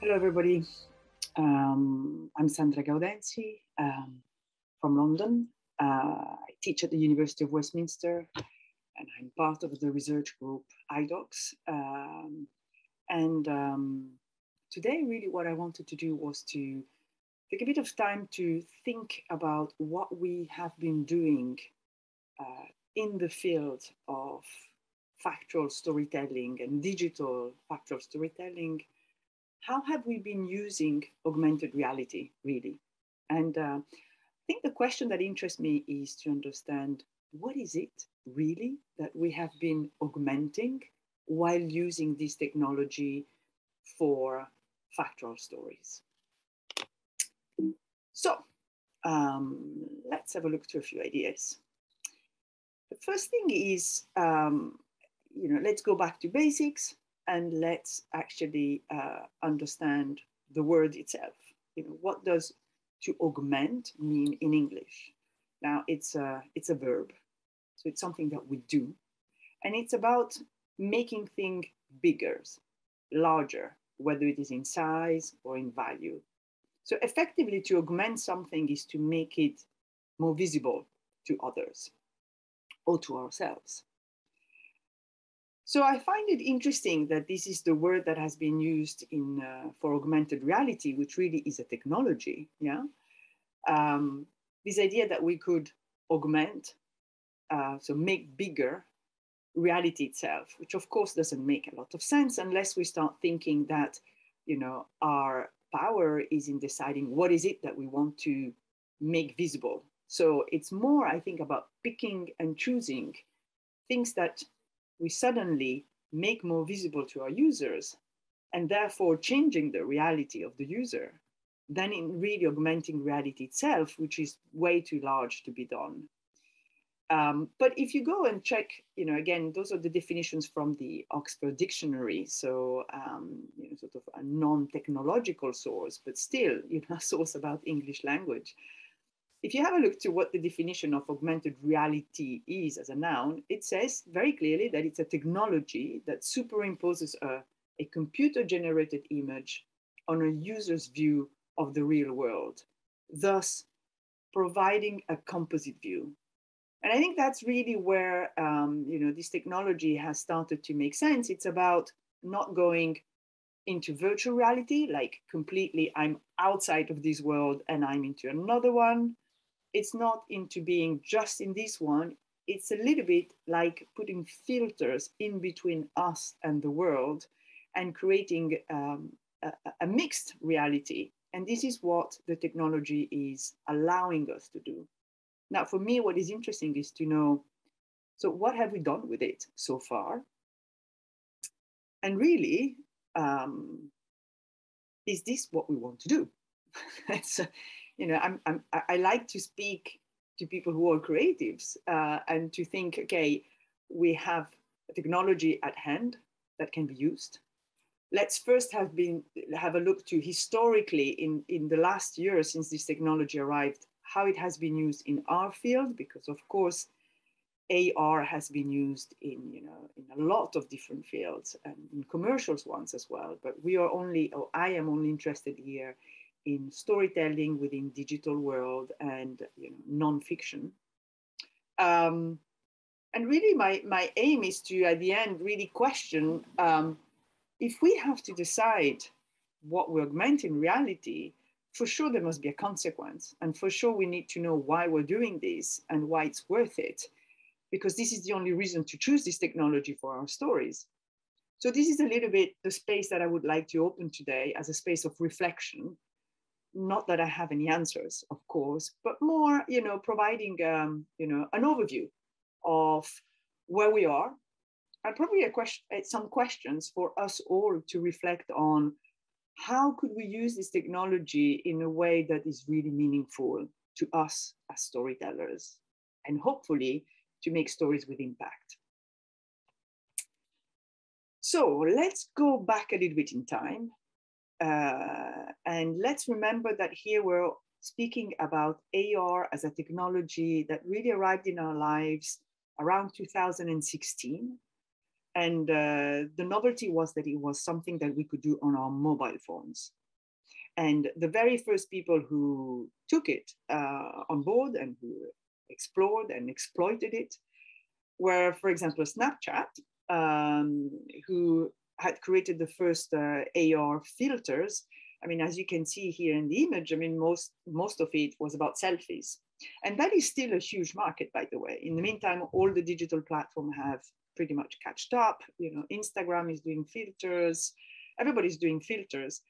Hello, everybody. I'm Sandra Gaudenzi from London. I teach at the University of Westminster, and I'm part of the research group IDOCS. Today, really, what I wanted to do was to take a bit of time to think about what we have been doing in the field of factual storytelling and digital factual storytelling. How have we been using augmented reality, really? And I think the question that interests me is to understand what is it really that we have been augmenting while using this technology for factual stories. So let's have a look through a few ideas. The first thing is, let's go back to basics. And let's actually understand the word itself. What does to augment mean in English? Now, it's a verb, so it's something that we do, and it's about making things bigger, larger, whether it is in size or in value. So effectively, to augment something is to make it more visible to others or to ourselves. So I find it interesting that this is the word that has been used for augmented reality, which really is a technology. Yeah, this idea that we could augment, so make bigger reality itself, which of course doesn't make a lot of sense unless we start thinking that, our power is in deciding what is it that we want to make visible. So it's more, I think, about picking and choosing things that we suddenly make more visible to our users and therefore changing the reality of the user than in really augmenting reality itself, which is way too large to be done. But if you go and check, again, those are the definitions from the Oxford Dictionary. So, sort of a non-technological source, but still, a source about English language. If you have a look to what the definition of augmented reality is as a noun, it says very clearly that it's a technology that superimposes a computer-generated image on a user's view of the real world, thus providing a composite view. And I think that's really where this technology has started to make sense. It's about not going into virtual reality, like completely I'm outside of this world and I'm into another one. It's not into being just in this one. It's a little bit like putting filters in between us and the world and creating a mixed reality. And this is what the technology is allowing us to do. Now, for me, what is interesting is to know, so what have we done with it so far? And really, is this what we want to do? I like to speak to people who are creatives and to think, okay, we have a technology at hand that can be used. Let's first have a look to historically in the last year since this technology arrived, how it has been used in our field, because of course, AR has been used in a lot of different fields and in commercials ones as well. But I am only interested here in storytelling within digital world and nonfiction. And really my aim is to, at the end, really question if we have to decide what we augment in reality, for sure there must be a consequence. And for sure we need to know why we're doing this and why it's worth it, because this is the only reason to choose this technology for our stories. So this is a little bit the space that I would like to open today as a space of reflection. Not that I have any answers, of course, but more, providing, an overview of where we are, and probably some questions for us all to reflect on how could we use this technology in a way that is really meaningful to us as storytellers, and hopefully to make stories with impact. So let's go back a little bit in time. And let's remember that here we're speaking about AR as a technology that really arrived in our lives around 2016. And the novelty was that it was something that we could do on our mobile phones. And the very first people who took it on board and who explored and exploited it were, for example, Snapchat, who had created the first AR filters. I mean, as you can see here in the image, I mean, most of it was about selfies. And that is still a huge market, by the way. In the meantime, all the digital platforms have pretty much catched up. You know, Instagram is doing filters. Everybody's doing filters.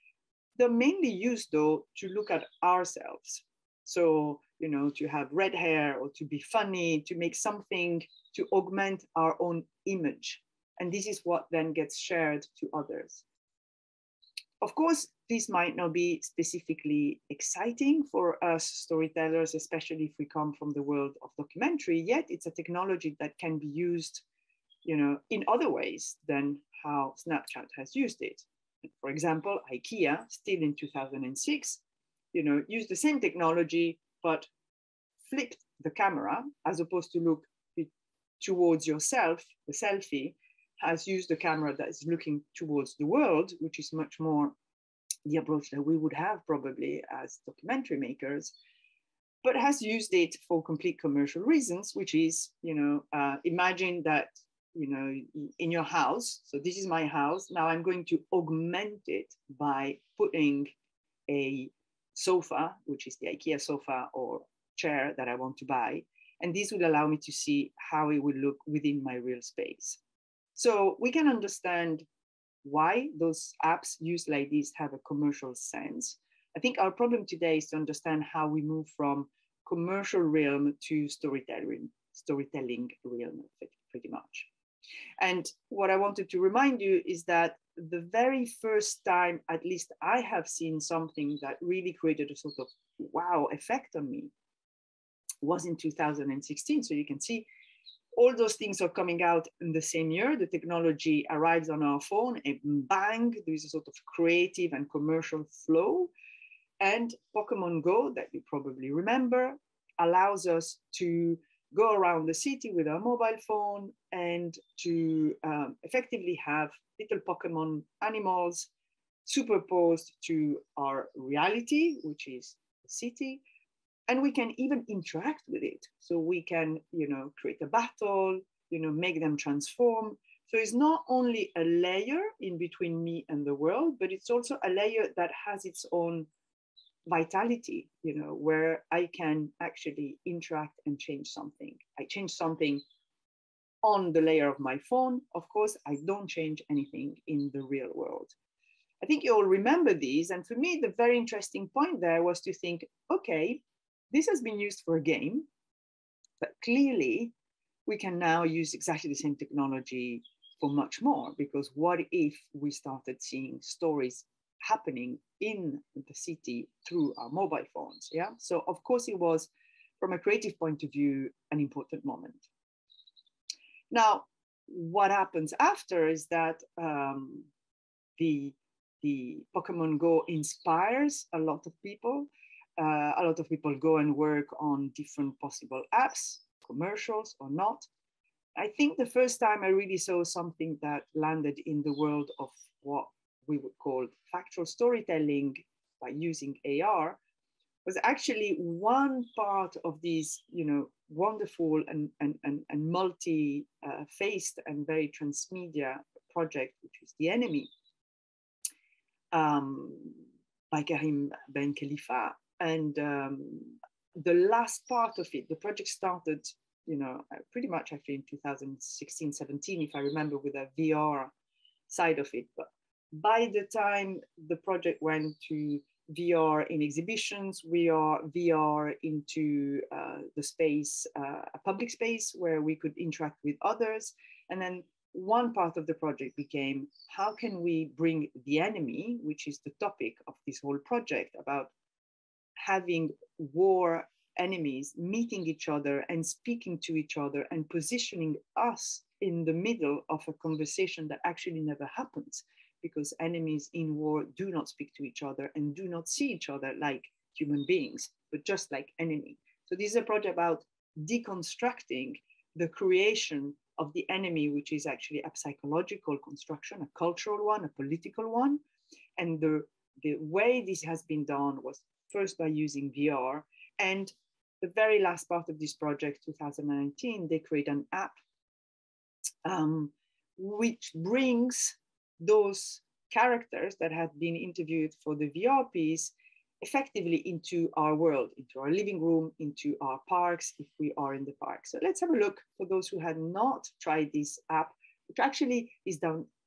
They're mainly used, though, to look at ourselves. So, you know, to have red hair or to be funny, to make something to augment our own image. And this is what then gets shared to others. Of course, this might not be specifically exciting for us storytellers, especially if we come from the world of documentary, yet it's a technology that can be used, you know, in other ways than how Snapchat has used it. For example, IKEA, still in 2006, you know, used the same technology, but flipped the camera as opposed to look towards yourself. The selfie has used the camera that is looking towards the world, which is much more the approach that we would have probably as documentary makers, but has used it for complete commercial reasons, which is, you know, imagine that, you know, in your house. So this is my house. Now I'm going to augment it by putting a sofa, which is the IKEA sofa or chair that I want to buy. And this will allow me to see how it will look within my real space. So we can understand why those apps used like this have a commercial sense. I think our problem today is to understand how we move from commercial realm to storytelling realm, pretty much. And what I wanted to remind you is that the very first time, at least I have seen something that really created a sort of wow effect on me was in 2016. So you can see all those things are coming out in the same year. The technology arrives on our phone and bang, there's a sort of creative and commercial flow. And Pokemon Go, that you probably remember, allows us to go around the city with our mobile phone and to effectively have little Pokemon animals superposed to our reality, which is the city. And we can even interact with it. So we can, you know, create a battle, you know, make them transform. So it's not only a layer in between me and the world, but it's also a layer that has its own vitality, you know, where I can actually interact and change something. I change something on the layer of my phone. Of course, I don't change anything in the real world. I think you all remember these. And for me, the very interesting point there was to think, okay, this has been used for a game, but clearly we can now use exactly the same technology for much more, because what if we started seeing stories happening in the city through our mobile phones? Yeah. So of course it was, from a creative point of view, an important moment. Now, what happens after is that the Pokemon Go inspires a lot of people. A lot of people go and work on different possible apps, commercials or not. I think the first time I really saw something that landed in the world of what we would call factual storytelling by using AR was actually one part of these, you know, wonderful and multi-faced and very transmedia project, which is The Enemy, by Karim Ben Khalifa. And the last part of it, the project started, you know, pretty much actually in 2016, 17, if I remember, with a VR side of it. But by the time the project went to VR in exhibitions, VR into the space, a public space where we could interact with others. And then one part of the project became, how can we bring the enemy, which is the topic of this whole project, about having war enemies meeting each other and speaking to each other and positioning us in the middle of a conversation that actually never happens, because enemies in war do not speak to each other and do not see each other like human beings, but just like enemy. So this is a project about deconstructing the creation of the enemy, which is actually a psychological construction, a cultural one, a political one. And the way this has been done was first by using VR. And the very last part of this project, 2019, they create an app which brings those characters that have been interviewed for the VR piece effectively into our world, into our living room, into our parks, if we are in the park. So let's have a look for those who had not tried this app, which actually is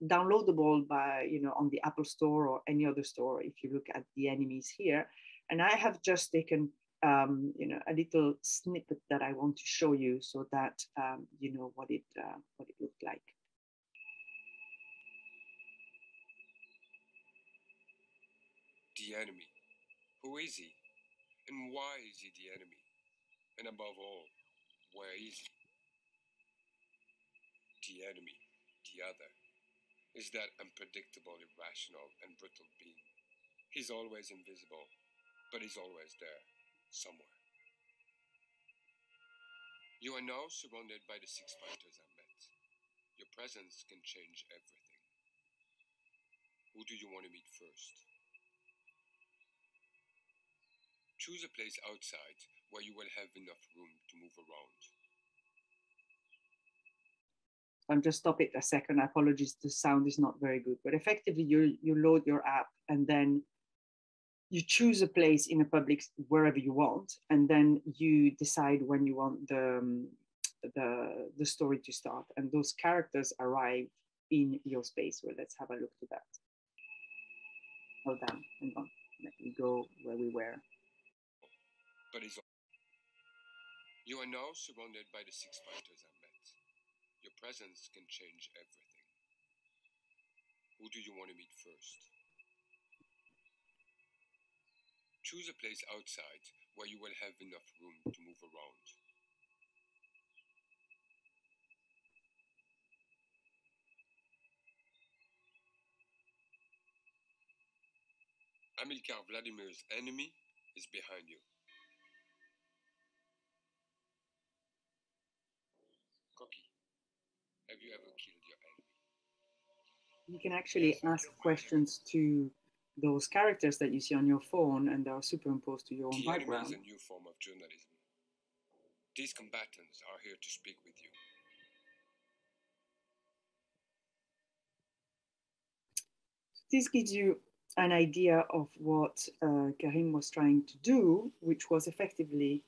downloadable by, on the Apple Store or any other store, if you look at the enemies here. And I have just taken, a little snippet that I want to show you so that you know what it looked like. The enemy. Who is he? And why is he the enemy? And above all, where is he? The enemy, the other, is that unpredictable, irrational, and brutal being. He's always invisible, but he's always there, somewhere. You are now surrounded by the 6 fighters I met. Your presence can change everything. Who do you want to meet first? Choose a place outside where you will have enough room to move around. I'll just stop it a second. Apologies, the sound is not very good. But effectively, you load your app and then you choose a place in a public, wherever you want, and then you decide when you want the story to start. And those characters arrive in your space. Well, let's have a look to that. Hold on, hang on. Let me go where we were. But you are now surrounded by the 6 fighters I met. Your presence can change everything. Who do you want to meet first? Choose a place outside where you will have enough room to move around. Amilcar Vladimir's enemy is behind you. Koki, have you ever killed your enemy? You can actually ask questions to those characters that you see on your phone, and they are superimposed to your own background. The enemy is a new form of journalism. These combatants are here to speak with you. This gives you an idea of what Karim was trying to do, which was effectively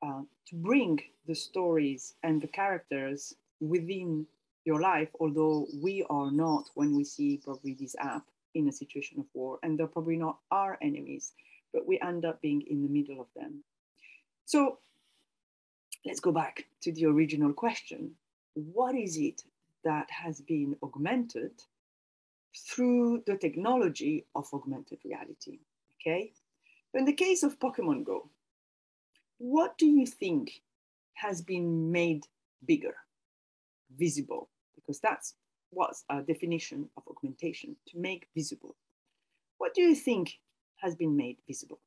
to bring the stories and the characters within your life, although we are not, when we see probably this app, in a situation of war, and they're probably not our enemies, but we end up being in the middle of them. So let's go back to the original question. What is it that has been augmented through the technology of augmented reality? Okay. In the case of Pokemon Go, what do you think has been made bigger, visible? Because that's what's our definition of augmentation, to make visible. What do you think has been made visible?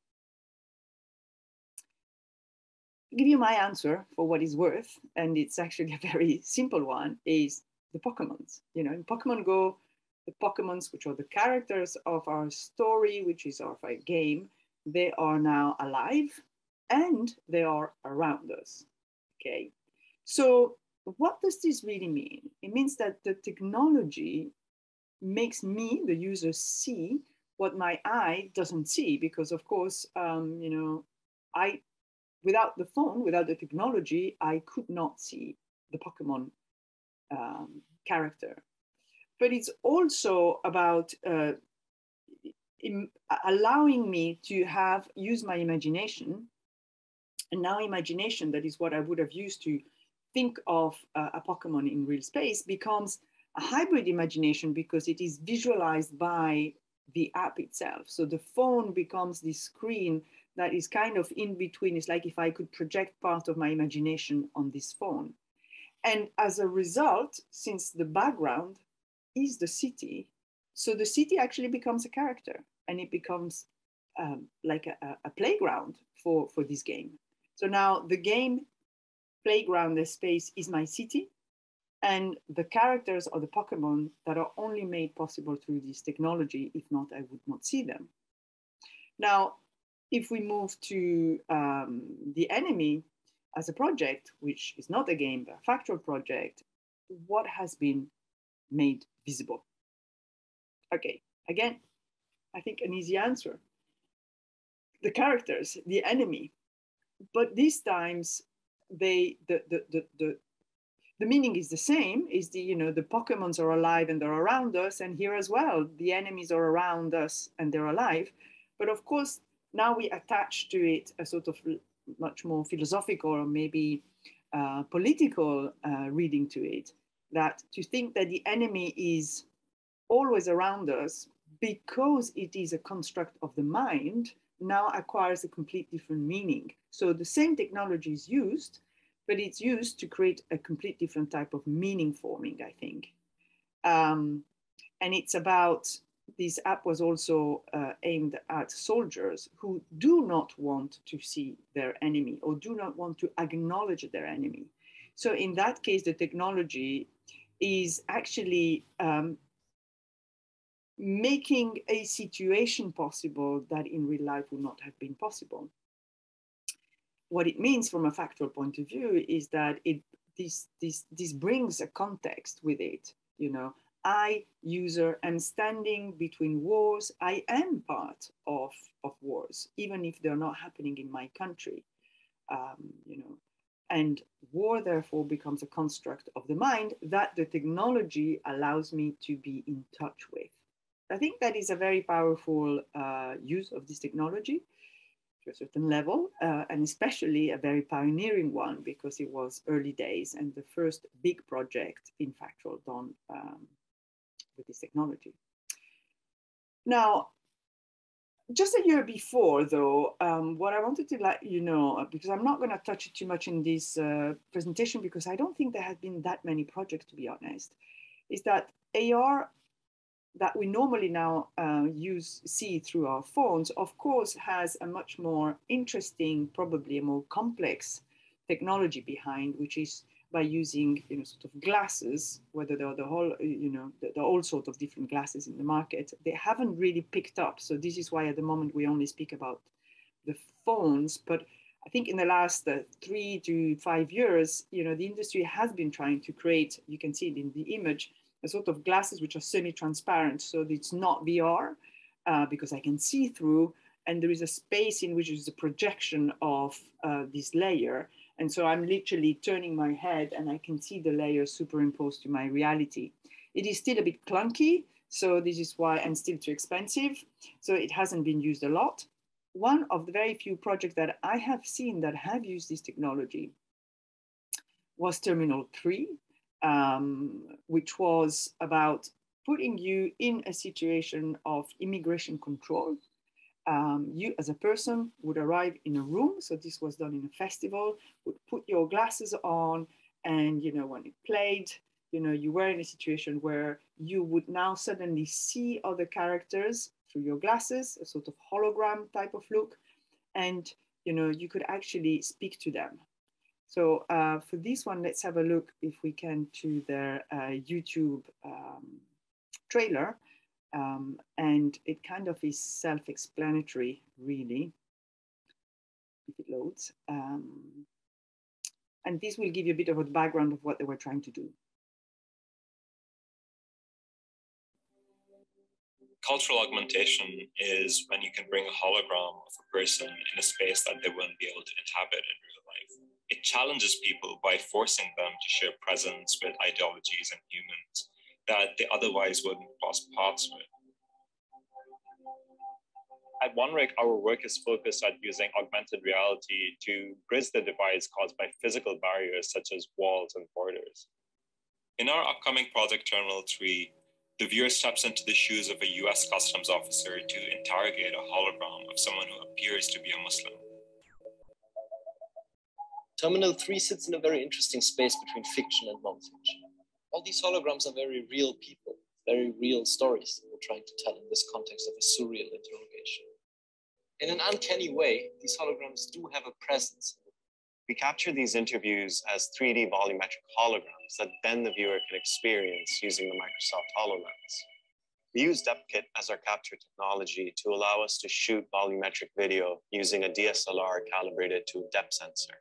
I'll give you my answer for what it's worth, and it's actually a very simple one, is the Pokemons. In Pokemon Go, the Pokemons, which are the characters of our story, which is of our game, they are now alive and they are around us. Okay. So what does this really mean? It means that the technology makes me, the user, see what my eye doesn't see, because of course, without the phone, without the technology, I could not see the Pokemon character. But it's also about allowing me to use my imagination. And now imagination, that is what I would have used to think of a Pokemon in real space, becomes a hybrid imagination because it is visualized by the app itself. So the phone becomes this screen that is kind of in between. It's like if I could project part of my imagination on this phone. And as a result, since the background is the city, so the city actually becomes a character, and it becomes like a playground for this game. So now the game playground, the space, is my city, and the characters are the Pokemon that are only made possible through this technology. If not, I would not see them. Now, if we move to the enemy as a project, which is not a game, but a factual project, what has been made visible? Okay, again, I think an easy answer. The characters, the enemy. But these times, the meaning is the same. Is the the Pokemons are alive and they're around us, and here as well, the enemies are around us and they're alive. But of course, now we attach to it a sort of much more philosophical or maybe political reading to it. That to think that the enemy is always around us because it is a construct of the mind now acquires a complete different meaning. So the same technology is used, but it's used to create a complete different type of meaning forming, I think. And it's about, this app was also aimed at soldiers who do not want to see their enemy or do not want to acknowledge their enemy. So in that case, the technology is actually making a situation possible that in real life would not have been possible. What it means from a factual point of view is that this brings a context with it. I, user, am standing between wars. I am part of wars, even if they're not happening in my country. And war therefore becomes a construct of the mind that the technology allows me to be in touch with. I think that is a very powerful use of this technology to a certain level, and especially a very pioneering one because it was early days and the first big project in factual done with this technology. Now, just a year before, though, what I wanted to let you know, because I'm not going to touch it too much in this presentation because I don't think there have been that many projects, to be honest, is that AR that we normally now see through our phones, of course, has a much more interesting, probably a more complex technology behind, which is by using sort of glasses, whether they're the whole, there are all sorts of different glasses in the market. They haven't really picked up. So this is why at the moment we only speak about the phones. But I think in the last 3 to 5 years, the industry has been trying to create, you can see it in the image, a sort of glasses which are semi-transparent, so it's not VR because I can see through, and there is a space in which is a projection of this layer. And so I'm literally turning my head and I can see the layer superimposed to my reality. It is still a bit clunky, so this is why, and still too expensive, so it hasn't been used a lot. One of the very few projects that I have seen that have used this technology was Terminal 3, which was about putting you in a situation of immigration control. You as a person would arrive in a room, so this was done in a festival, would put your glasses on, and when it played, you were in a situation where you would now suddenly see other characters through your glasses, a sort of hologram type of look, and you could actually speak to them. So for this one, let's have a look, if we can, to their YouTube trailer. And it kind of is self-explanatory, really, if it loads. And this will give you a bit of a background of what they were trying to do. Cultural augmentation is when you can bring a hologram of a person in a space that they wouldn't be able to inhabit in real life. It challenges people by forcing them to share presence with ideologies and humans that they otherwise wouldn't cross paths with. At OneRec, our work is focused at using augmented reality to bridge the divides caused by physical barriers such as walls and borders. In our upcoming project Terminal 3, the viewer steps into the shoes of a US customs officer to interrogate a hologram of someone who appears to be a Muslim. Terminal 3 sits in a very interesting space between fiction and non-fiction. All these holograms are very real people, very real stories that we're trying to tell in this context of a surreal interrogation. In an uncanny way, these holograms do have a presence. We capture these interviews as 3D volumetric holograms that then the viewer can experience using the Microsoft HoloLens. We use DepthKit as our capture technology to allow us to shoot volumetric video using a DSLR calibrated to a depth sensor.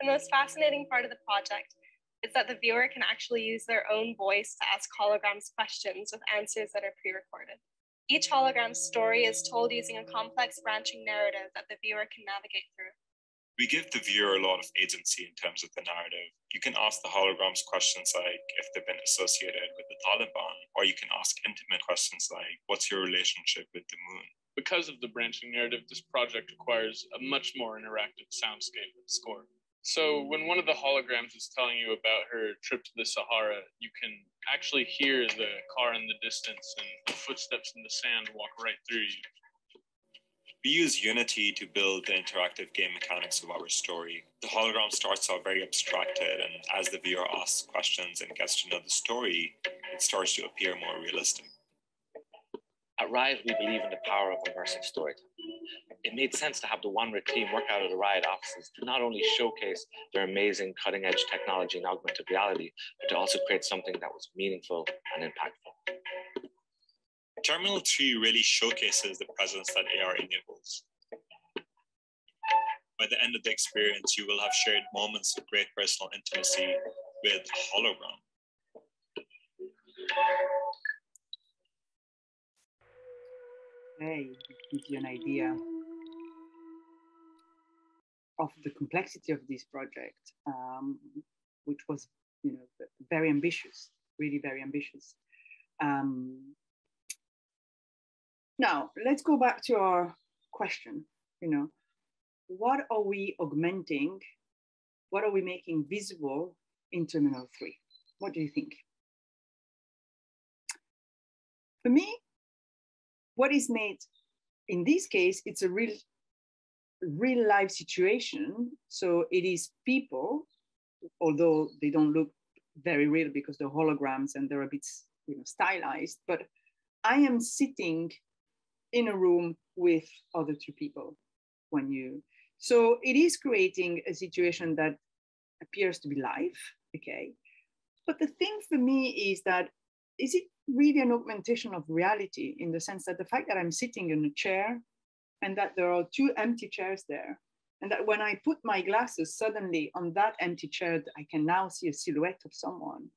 The most fascinating part of the project is that the viewer can actually use their own voice to ask holograms questions with answers that are pre-recorded. Each hologram's story is told using a complex branching narrative that the viewer can navigate through. We give the viewer a lot of agency in terms of the narrative. You can ask the holograms questions like if they've been associated with the Taliban, or you can ask intimate questions like, what's your relationship with the moon? Because of the branching narrative, this project requires a much more interactive soundscape and score. So when one of the holograms is telling you about her trip to the Sahara, you can actually hear the car in the distance and the footsteps in the sand walk right through you. We use Unity to build the interactive game mechanics of our story. The hologram starts out very abstracted, and as the viewer asks questions and gets to know the story, it starts to appear more realistic. At Riot, we believe in the power of immersive storytelling. It made sense to have the One Rig team work out of the Riot offices to not only showcase their amazing cutting-edge technology and augmented reality, but to also create something that was meaningful and impactful. Terminal 3 really showcases the presence that AR enables. By the end of the experience, you will have shared moments of great personal intimacy with hologram. Okay, it gives you an idea of the complexity of this project, which was, very ambitious, really very ambitious. Now, let's go back to our question, what are we augmenting? What are we making visible in Terminal 3? What do you think? For me, what is made in this case, it's a real life situation. So it is people, although they don't look very real because they're holograms and they're a bit stylized, but I am sitting in a room with other two people so it is creating a situation that appears to be live, okay? But the thing for me is that, is it really an augmentation of reality, in the sense that the fact that I'm sitting in a chair and that there are two empty chairs there, and that when I put my glasses suddenly on that empty chair, I can now see a silhouette of someone.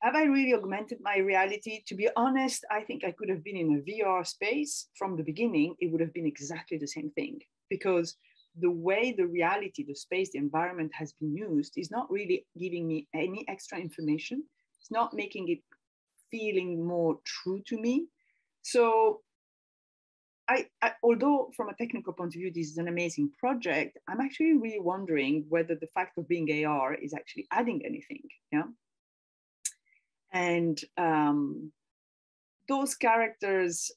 Have I really augmented my reality? To be honest, I think I could have been in a VR space from the beginning. It would have been exactly the same thing, because the way the reality, the space, the environment has been used is not really giving me any extra information. It's not making it feeling more true to me. So although from a technical point of view, this is an amazing project, I'm actually really wondering whether the fact of being AR is actually adding anything, yeah? And those characters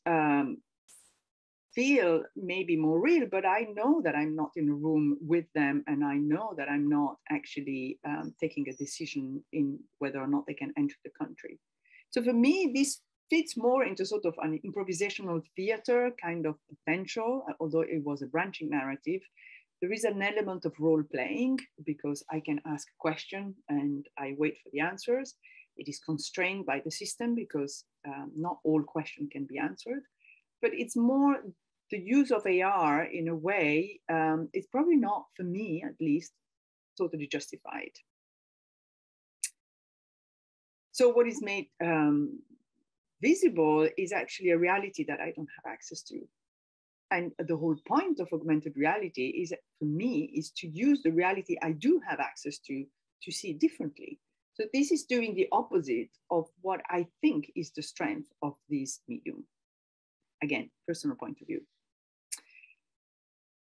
feel maybe more real, but I know that I'm not in a room with them, and I know that I'm not actually taking a decision in whether or not they can enter the country. So for me, this fits more into sort of an improvisational theater kind of potential, although it was a branching narrative. There is an element of role playing because I can ask a question and I wait for the answers. It is constrained by the system because not all questions can be answered, but it's more the use of AR in a way, it's probably not, for me at least, totally justified. So what is made visible is actually a reality that I don't have access to. And the whole point of augmented reality is, for me, is to use the reality I do have access to see it differently. So this is doing the opposite of what I think is the strength of this medium. Again, personal point of view.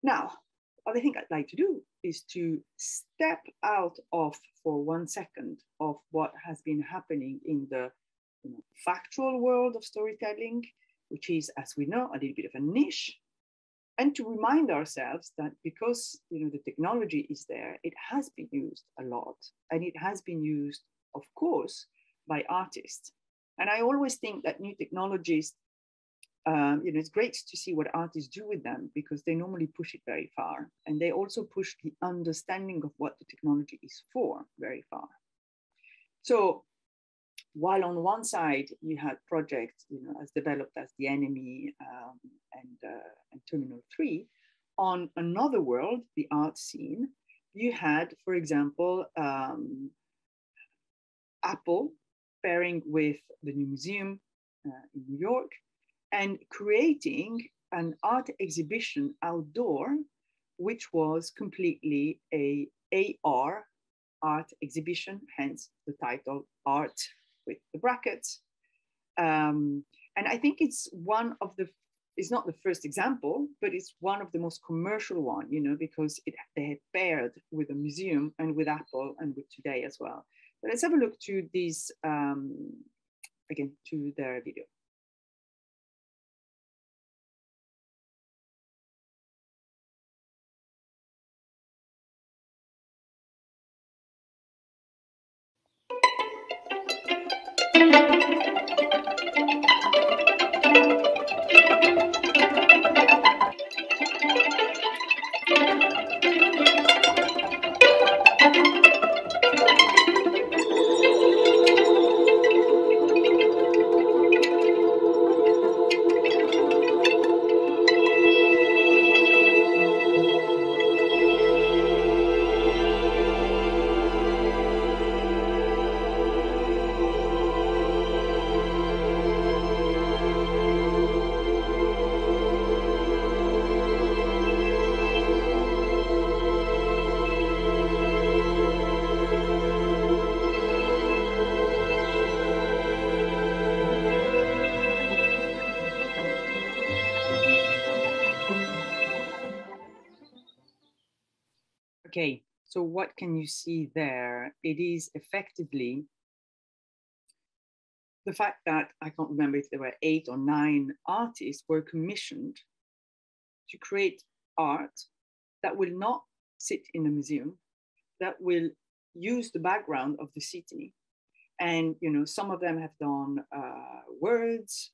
Now, other thing I'd like to do is to step out of, for 1 second, of what has been happening in the factual world of storytelling, which is, as we know, a little bit of a niche, and to remind ourselves that because the technology is there, it has been used a lot, and it has been used, of course, by artists. And I always think that new technologies it's great to see what artists do with them because they normally push it very far. And they also push the understanding of what the technology is for very far. So while on one side you had projects, as developed as The Enemy and Terminal 3, on another world, the art scene, you had, for example, Apple pairing with the New Museum in New York and creating an art exhibition outdoor, which was completely a AR art exhibition, hence the title Art with the brackets. And I think it's one of the, it's not the first example, but it's one of the most commercial one, because they have paired with a museum and with Apple and with Today as well. But let's have a look to these, again, to their video. Okay, so what can you see there? It is effectively the fact that, I can't remember if there were 8 or 9 artists were commissioned to create art that will not sit in a museum, that will use the background of the city. And, some of them have done words,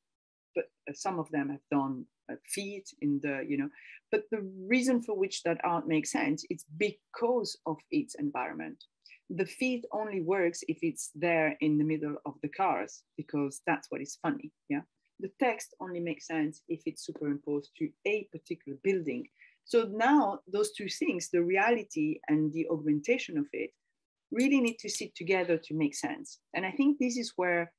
but some of them have done feet in the, but the reason for which that art makes sense, it's because of its environment. The feet only works if it's there in the middle of the cars, because that's what is funny, yeah? The text only makes sense if it's superimposed to a particular building. So now those two things, the reality and the augmentation of it, really need to sit together to make sense. And I think this is where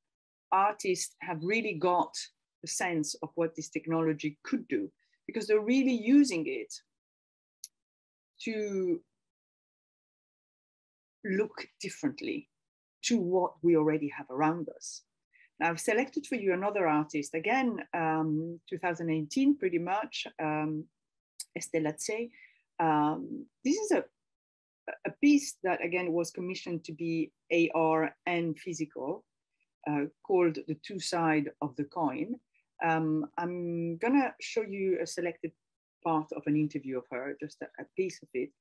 artists have really got the sense of what this technology could do, because they're really using it to look differently to what we already have around us. Now, I've selected for you another artist, again, 2018, pretty much, Estamos. This is a piece that, again, was commissioned to be AR and physical, called The Two Sides of the Coin. I'm gonna show you a selected part of an interview of her, just a piece of it,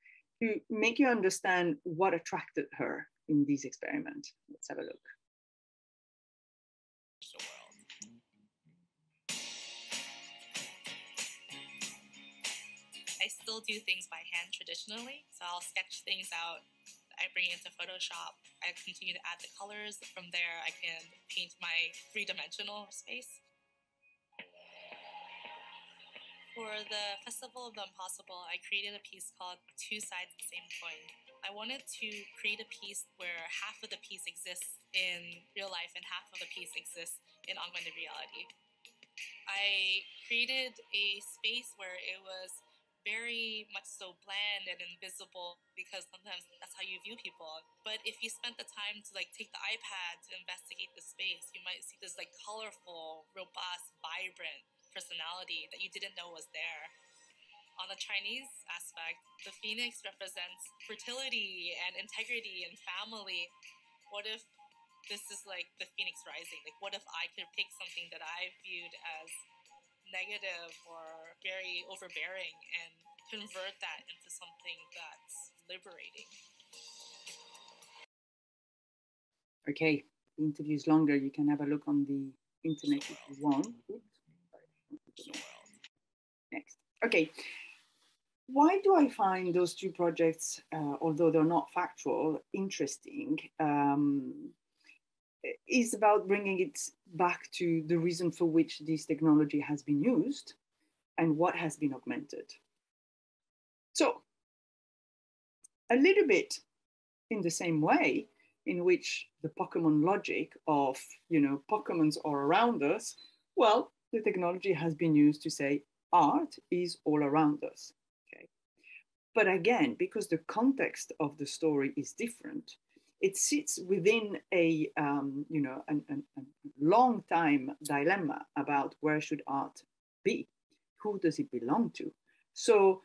to make you understand what attracted her in this experiment. Let's have a look. I still do things by hand traditionally, so I'll sketch things out. I bring it into Photoshop. I continue to add the colors. From there, I can paint my three-dimensional space. For the Festival of the Impossible, I created a piece called Two Sides of the Same Coin. I wanted to create a piece where half of the piece exists in real life and half of the piece exists in augmented reality. I created a space where it was very much so bland and invisible, because sometimes that's how you view people. But if you spent the time to take the iPad to investigate the space, you might see this colorful, robust, vibrant personality that you didn't know was there. On the Chinese aspect, the phoenix represents fertility and integrity and family. What if this is the phoenix rising? What if I could pick something that I viewed as negative or very overbearing and convert that into something that's liberating? Okay, the interview is longer. You can have a look on the internet if you want. Oops. the world. Next. Okay. Why do I find those two projects, although they're not factual, interesting? Is about bringing it back to the reason for which this technology has been used and what has been augmented. So, a little bit in the same way in which the Pokemon logic of, Pokemons are around us, well, the technology has been used to say art is all around us. Okay. But again, because the context of the story is different, it sits within a long time dilemma about where should art be? Who does it belong to? So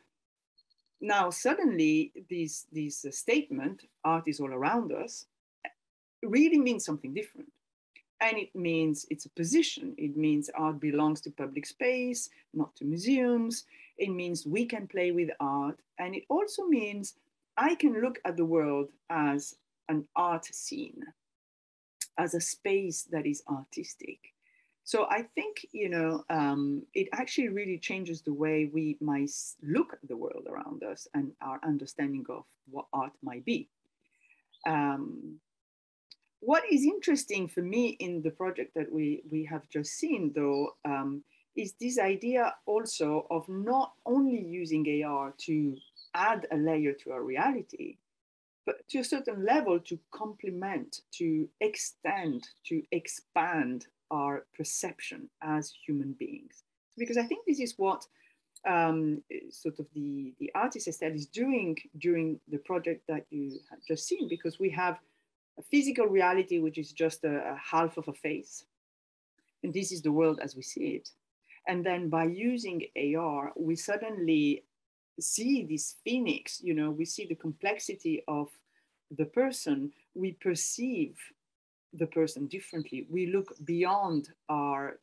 now suddenly this statement, art is all around us, really means something different. And it means it's a position. It means art belongs to public space, not to museums. It means we can play with art. And it also means I can look at the world as an art scene, as a space that is artistic. So I think, it actually really changes the way we might look at the world around us and our understanding of what art might be. What is interesting for me in the project that we have just seen, though, is this idea also of not only using AR to add a layer to our reality, but to a certain level to complement, to extend, to expand our perception as human beings. Because I think this is what sort of the artist Estelle is doing during the project that you have just seen, because we have a physical reality, which is just a half of a face. And this is the world as we see it. And then by using AR, we suddenly see this phoenix, we see the complexity of the person, we perceive the person differently. We look beyond our,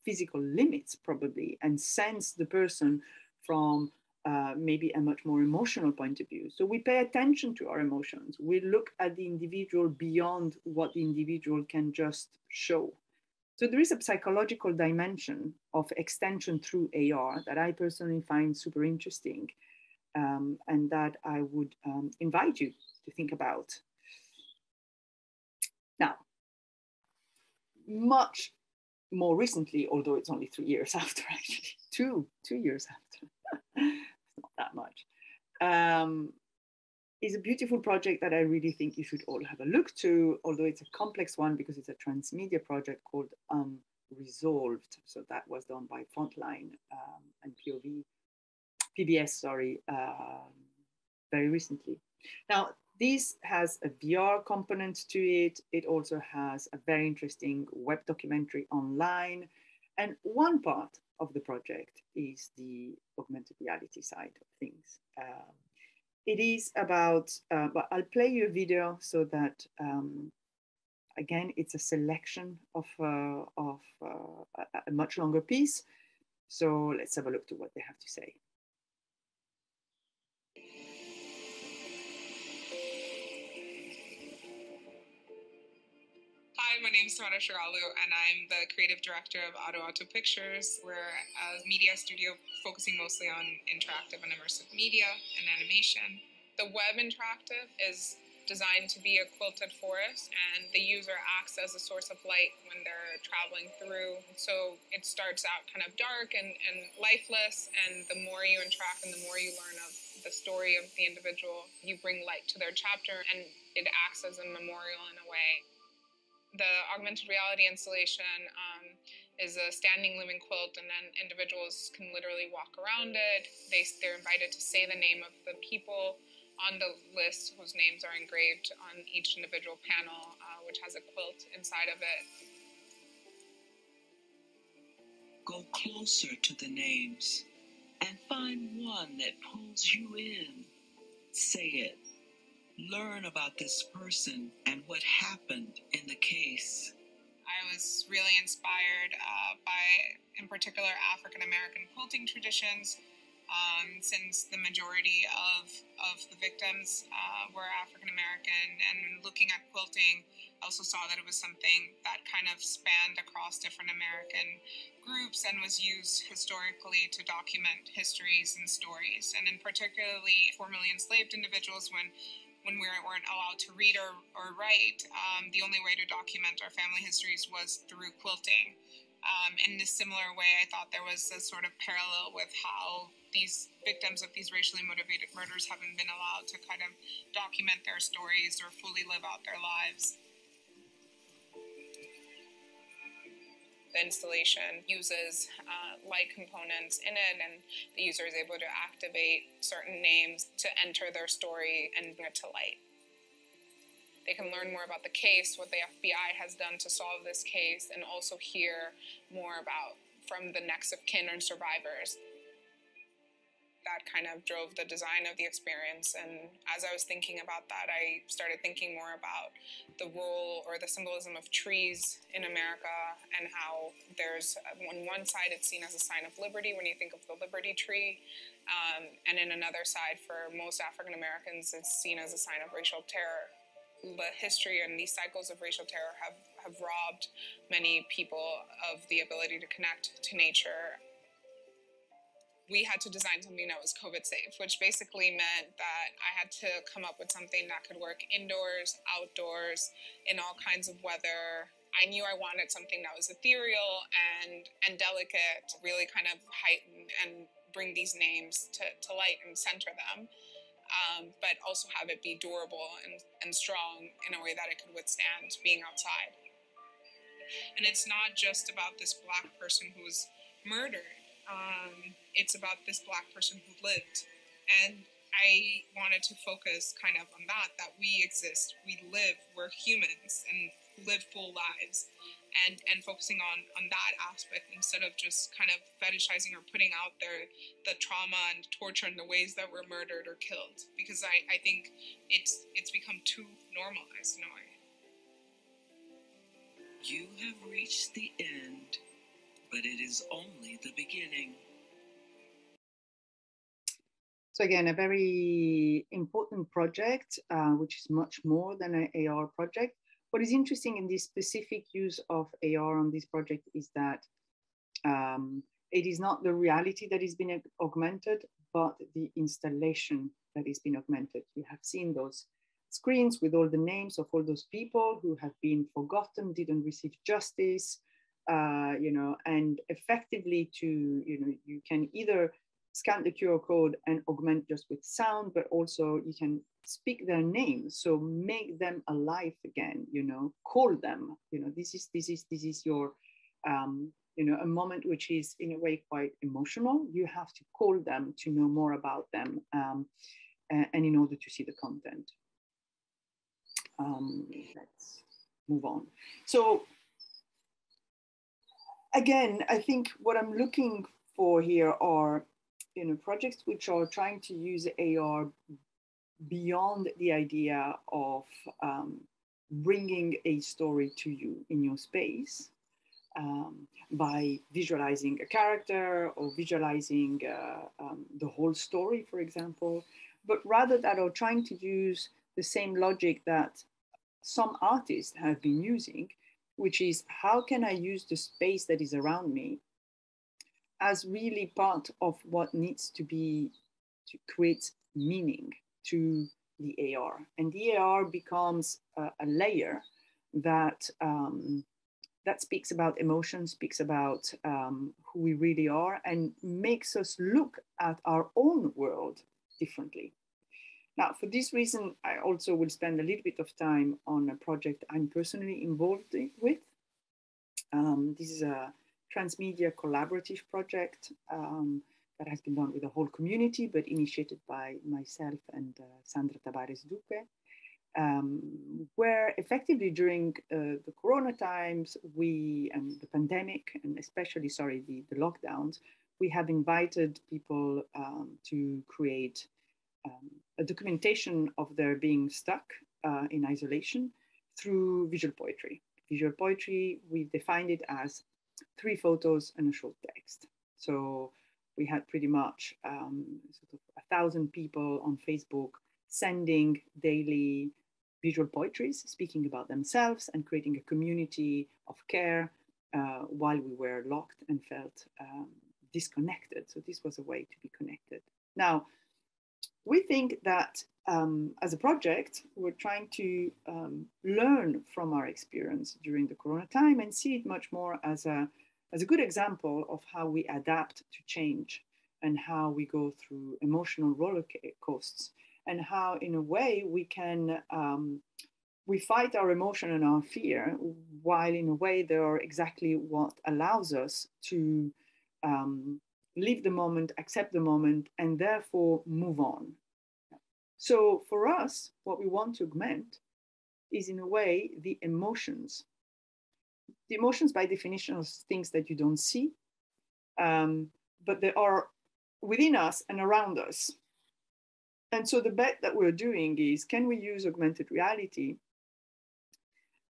physical limits probably, and sense the person from maybe a much more emotional point of view. So we pay attention to our emotions. We look at the individual beyond what the individual can just show. So there is a psychological dimension of extension through AR that I personally find super interesting, and that I would invite you to think about. Now, much more recently, although it's only 3 years after, actually, two years after, it's not that much, is a beautiful project that I really think you should all have a look to, although it's a complex one because it's a transmedia project called Resolved. So that was done by Frontline and PBS, very recently. Now, this has a VR component to it. It also has a very interesting web documentary online. And one part of the project is the augmented reality side of things. It is about, but I'll play you a video so that, again, it's a selection of a much longer piece. So let's have a look to what they have to say. Hi, my name is Sandra Gaudenzi, and I'm the creative director of Auto Pictures. We're a media studio focusing mostly on interactive and immersive media and animation. The web interactive is designed to be a quilted forest, and the user acts as a source of light when they're traveling through. So it starts out kind of dark and lifeless, and the more you interact and the more you learn of the story of the individual, you bring light to their chapter, and it acts as a memorial in a way. The augmented reality installation is a standing living quilt, and then individuals can literally walk around it. They're invited to say the name of the people on the list whose names are engraved on each individual panel, which has a quilt inside of it. Go closer to the names and find one that pulls you in. Say it. Learn about this person and what happened in the case. I was really inspired by, in particular, African American quilting traditions, since the majority of the victims were African American. And looking at quilting, I also saw that it was something that kind of spanned across different American groups and was used historically to document histories and stories. And in particularly formerly enslaved individuals, when we weren't allowed to read or write, the only way to document our family histories was through quilting. In a similar way, I thought there was a sort of parallel with how these victims of these racially motivated murders haven't been allowed to kind of document their stories or fully live out their lives. The installation uses light components in it, and the user is able to activate certain names to enter their story and bring it to light. They can learn more about the case, what the FBI has done to solve this case, and also hear more about from the next of kin and survivors. That kind of drove the design of the experience. And as I was thinking about that, I started thinking more about the role or the symbolism of trees in America, and how there's, on one side, it's seen as a sign of liberty when you think of the liberty tree. And in another side, for most African Americans, it's seen as a sign of racial terror. The history and these cycles of racial terror have robbed many people of the ability to connect to nature. We had to design something that was COVID safe, which basically meant that I had to come up with something that could work indoors, outdoors, in all kinds of weather. I knew I wanted something that was ethereal and delicate, really kind of heighten and bring these names to light and center them. But also have it be durable and strong in a way that it could withstand being outside. And it's not just about this Black person who was murdered. It's about this Black person who lived. And I wanted to focus kind of on that we exist, we live, we're humans, and live full lives. And focusing on that aspect instead of just kind of fetishizing or putting out there the trauma and torture and the ways that we're murdered or killed, because I think it's become too normalized in a way. You have reached the end, but it is only the beginning. So again, a very important project, which is much more than an AR project. What is interesting in this specific use of AR on this project is that it is not the reality that is being augmented, but the installation that is being augmented. You have seen those screens with all the names of all those people who have been forgotten, didn't receive justice, and effectively you can either scan the QR code and augment just with sound, but also you can speak their names, so make them alive again, call them, this is your, a moment which is in a way quite emotional. You have to call them to know more about them, and in order to see the content. Let's move on. So again, I think what I'm looking for here are, projects which are trying to use AR beyond the idea of bringing a story to you in your space by visualizing a character or visualizing the whole story, for example, but rather that are trying to use the same logic that some artists have been using, which is how can I use the space that is around me as really part of what needs to be to create meaning to the AR. And the AR becomes a layer that that speaks about emotion, speaks about who we really are, and makes us look at our own world differently. Now, for this reason, I also will spend a little bit of time on a project I'm personally involved with. This is a transmedia collaborative project that has been done with the whole community, but initiated by myself and Sandra Gaudenzi, where effectively during the Corona times, and the pandemic, and especially, the lockdowns, we have invited people to create a documentation of their being stuck in isolation through visual poetry. Visual poetry, we've defined it as 3 photos and a short text. So we had pretty much sort of 1,000 people on Facebook sending daily visual poetries, speaking about themselves and creating a community of care while we were locked and felt disconnected. So this was a way to be connected. Now, we think that as a project, we're trying to learn from our experience during the Corona time and see it much more as a good example of how we adapt to change and how we go through emotional roller coasters and how, in a way, we can we fight our emotion and our fear, while in a way they are exactly what allows us to live the moment, accept the moment, and therefore move on. So for us, what we want to augment is, in a way, the emotions. The emotions, by definition, are things that you don't see, but they are within us and around us. And so the bet that we're doing is, can we use augmented reality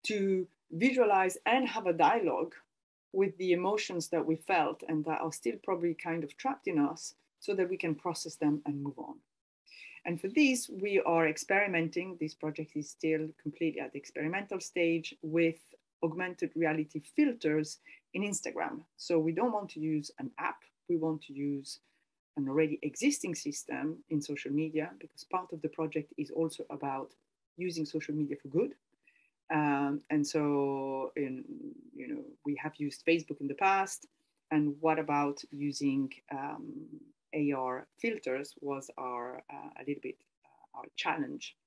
to visualize and have a dialogue with the emotions that we felt and that are still probably kind of trapped in us, so that we can process them and move on. And for this, we are experimenting. This project is still completely at the experimental stage with augmented reality filters in Instagram. So we don't want to use an app. We want to use an already existing system in social media, because part of the project is also about using social media for good. And so, we have used Facebook in the past. And what about using AR filters was a little bit our challenge.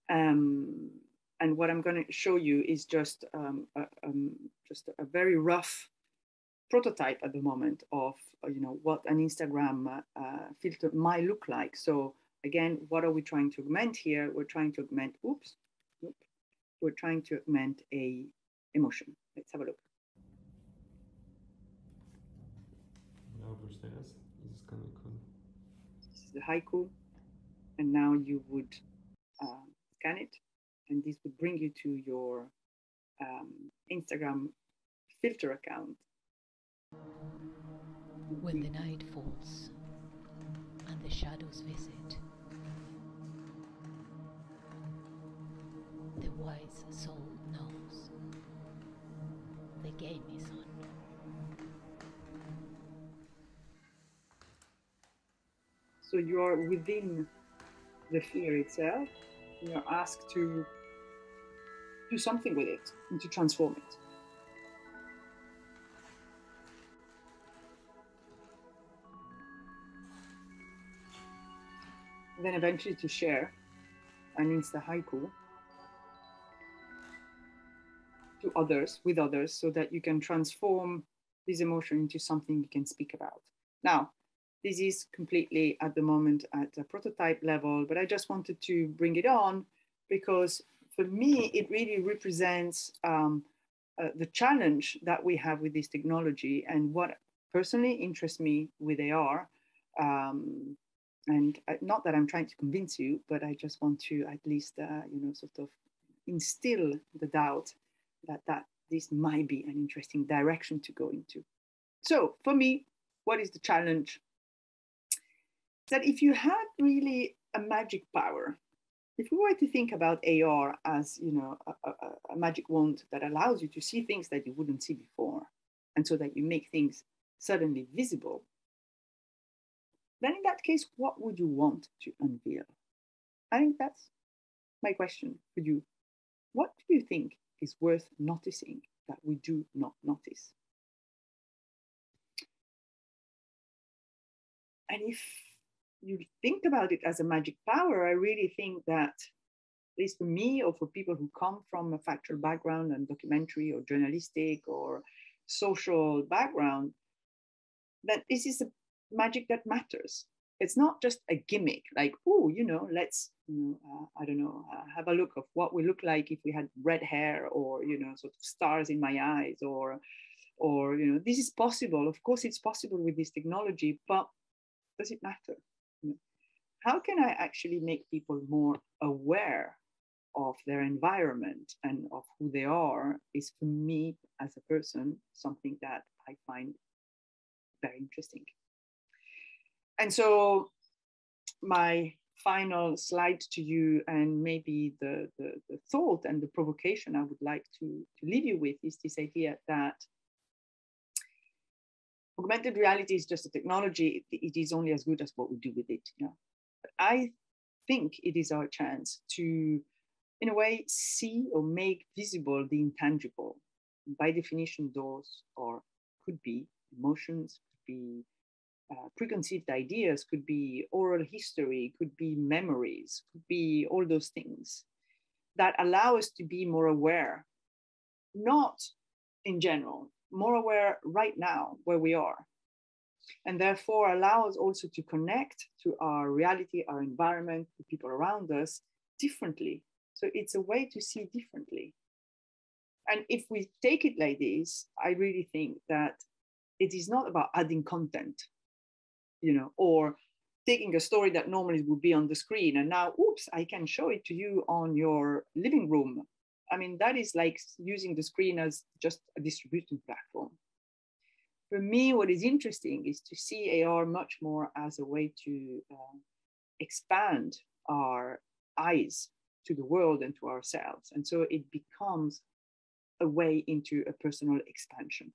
And what I'm going to show you is just a very rough prototype at the moment of what an Instagram filter might look like. So again, what are we trying to augment here? We're trying to augment, we're trying to augment a emotion. Let's have a look. This is the haiku, and now you would scan it, and this would bring you to your Instagram filter account. When the night falls and the shadows visit, the wise soul knows the game is on. So you are within the fear itself. You are asked to do something with it and to transform it. And then eventually to share an Insta haiku to others, with others, so that you can transform this emotion into something you can speak about. Now, this is completely at the moment at a prototype level, but I just wanted to bring it on because for me, it really represents the challenge that we have with this technology and what personally interests me with AR. And not that I'm trying to convince you, but I just want to at least, sort of instill the doubt that this might be an interesting direction to go into. So for me, what is the challenge? That if you had really a magic power, if we were to think about AR as a magic wand that allows you to see things that you wouldn't see before, and so that you make things suddenly visible, then in that case, what would you want to unveil? I think that's my question for you. What do you think is worth noticing that we do not notice? And if you think about it as a magic power, I really think that, at least for me or for people who come from a factual background and documentary or journalistic or social background, that this is a magic that matters. It's not just a gimmick, like, let's, have a look of what we look like if we had red hair or, sort of stars in my eyes or, this is possible. Of course, it's possible with this technology, but does it matter? How can I actually make people more aware of their environment and of who they are is, for me as a person, something that I find very interesting. And so my final slide to you, and maybe the thought and the provocation I would like to leave you with, is this idea that augmented reality is just a technology. It is only as good as what we do with it. You know? But I think it is our chance to, in a way, see or make visible the intangible. By definition, those could be emotions, could be preconceived ideas, could be oral history, could be memories, could be all those things that allow us to be more aware, not in general, more aware right now where we are, and therefore allow us also to connect to our reality, our environment, the people around us differently. So it's a way to see differently. And if we take it like this, I really think that it is not about adding content, you know, or taking a story that normally would be on the screen and now, oops, I can show it to you on your living room. I mean, that is like using the screen as just a distribution platform. For me, what is interesting is to see AR much more as a way to expand our eyes to the world and to ourselves. And so it becomes a way into a personal expansion.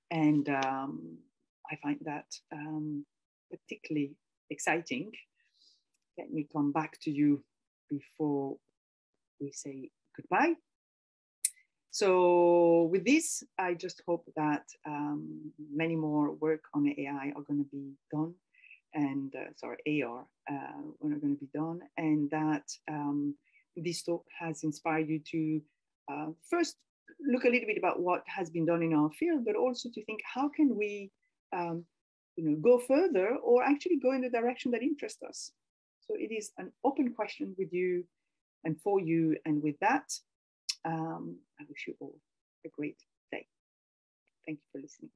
And I find that particularly exciting. Let me come back to you before we say goodbye. So with this, I just hope that many more work on AI are going to be done, and AR are going to be done, and that this talk has inspired you to first look a little bit about what has been done in our field, but also to think, how can we go further or actually go in the direction that interests us? So it is an open question with you and for you. And with that, I wish you all a great day. Thank you for listening.